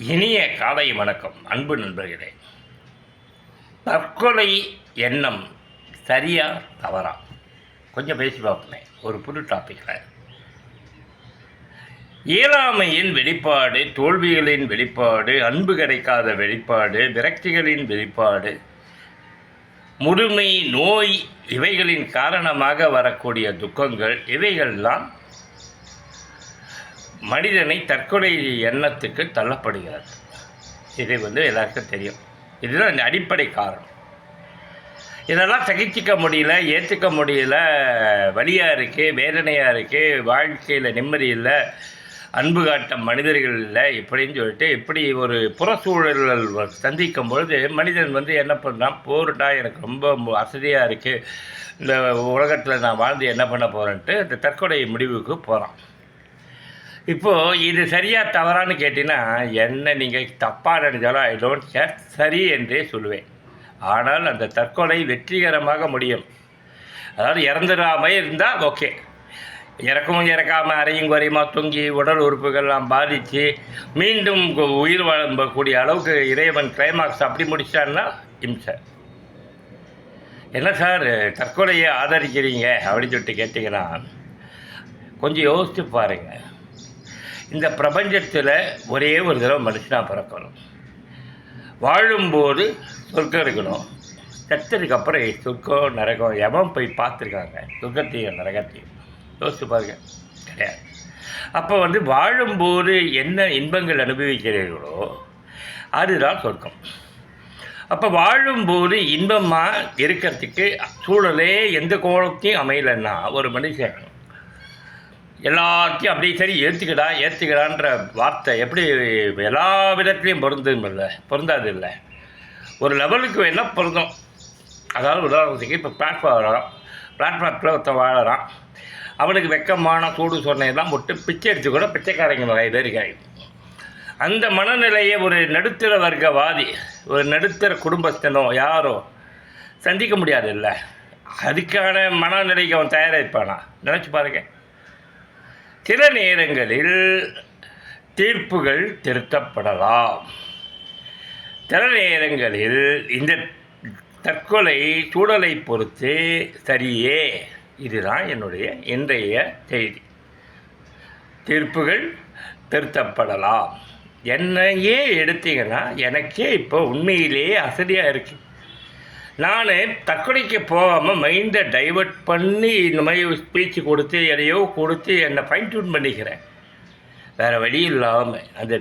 இனிய காலை வணக்கம் அன்பு நண்பர்களே. தற்கொலை எண்ணம் சரியா தவறா கொஞ்சம் பேசி பார்ப்போமே ஒரு புது டாப்பிக்கில். இயலாமையின் வெளிப்பாடு, தோல்விகளின் வெளிப்பாடு, அன்பு கிடைக்காத வெளிப்பாடு, விரக்திகளின் வெளிப்பாடு, முதுமை, நோய், இவைகளின் காரணமாக வரக்கூடிய துக்கங்கள், இவைகள்லாம் மனிதனை தற்கொலை எண்ணத்துக்கு தள்ளப்படுகிறது. இது எல்லாருக்கும் தெரியும். இதுதான் அடிப்படை காரணம். இதெல்லாம் சகிச்சிக்க முடியல, ஏற்றுக்க முடியல, வலியாக இருக்குது, வேதனையாக இருக்குது, வாழ்க்கையில் நிம்மதி இல்லை, அன்பு காட்ட மனிதர்கள் இல்லை, இப்படின்னு சொல்லிட்டு இப்படி ஒரு புறச்சூழல்கள் சந்திக்கும் பொழுது மனிதன் என்ன பண்ணுறான், போருட்டா எனக்கு ரொம்ப வசதியாக இருக்குது, இந்த உலகத்தில் நான் வாழ்ந்து என்ன பண்ண போகிறேன்ட்டு இந்த தற்கொலை முடிவுக்கு போகிறான். இப்போது இது சரியாக தவறான்னு கேட்டிங்கன்னா, என்ன நீங்கள் தப்பாக நினைச்சாலும் ஐ டோன்ட் கேர், சரி என்றே சொல்லுவேன். ஆனால் அந்த தற்கொலை வெற்றிகரமாக முடியும். அதாவது இறந்துடாமல் இருந்தால் ஓகே, இறக்கவும் இறக்காமல் அரையும் குறையுமா தொங்கி உடல் உறுப்புகள்லாம் பாதித்து மீண்டும் உயிர் வாழக்கூடிய அளவுக்கு இறைவன் கிளைமாக்ஸ் அப்படி முடிச்சான்னா இம்சை. என்ன சார் தற்கொலையை ஆதரிக்கிறீங்க அப்படின்னு சொல்லிட்டு கேட்டிங்கன்னா, கொஞ்சம் யோசித்து பாருங்கள். இந்த பிரபஞ்சத்தில் ஒரே ஒரு தடவை மனுஷனாக பிறக்கணும். வாழும்போது சொர்க்கம் இருக்கணும். செத்ததுக்கு அப்புறம் சொர்க்கம் நரகம் எவன் போய் பார்த்துருக்காங்க? சொர்க்கத்தையும் நரகத்தையும் யோசிச்சு பாருங்க, கிடையாது. அப்போ வாழும்போது என்ன இன்பங்கள் அனுபவிக்கிறீர்களோ அதுதான் சொர்க்கம். அப்போ வாழும்போது இன்பமாக இருக்கிறதுக்கு சூழலே எந்த கோலத்தையும் அமையலைன்னா ஒரு மனுஷன் எல்லாத்தையும் அப்படியே சரி ஏற்றுக்கடான்ற வார்த்தை எப்படி எல்லா விதத்துலேயும் பொருந்தாது இல்லை. ஒரு லெவலுக்கு வேணால் பொருந்தும். அதாவது உதாரணத்துக்கு இப்போ பிளாட்ஃபார்மில் ஒருத்தன் வாழறான், அவனுக்கு வெக்கமான சூடு சொன்னதெல்லாம் விட்டு பிச்சை எடுத்து கூட பிச்சைக்காரங்க நிறைய பேர் இருக்காங்க. அந்த மனநிலையை ஒரு நடுத்தர வர்க்கவாதி, ஒரு நடுத்தர குடும்பத்தினோ யாரோ சந்திக்க முடியாது இல்லை. அதுக்கான மனநிலைக்கு அவன் தயாரிப்பானா? நினச்சி பாருங்க. சில நேரங்களில் தீர்ப்புகள் திருத்தப்படலாம். சில நேரங்களில் இந்த தற்கொலை சூழலை பொறுத்து சரியே. இதுதான் என்னுடைய இன்றைய செய்தி. தீர்ப்புகள் திருத்தப்படலாம். என்னையே எடுத்தீங்கன்னா எனக்கே இப்போ உண்மையிலேயே அசதியாக இருக்குது. நான் தற்கொலைக்கு போகாமல் மைண்டை டைவர்ட் பண்ணி இந்த மாதிரி ஸ்பீச்சு கொடுத்து எதையோ கொடுத்து என்னை ஃபைன் டியூன் பண்ணிக்கிறேன். வேறு வழி இல்லாமல் அந்த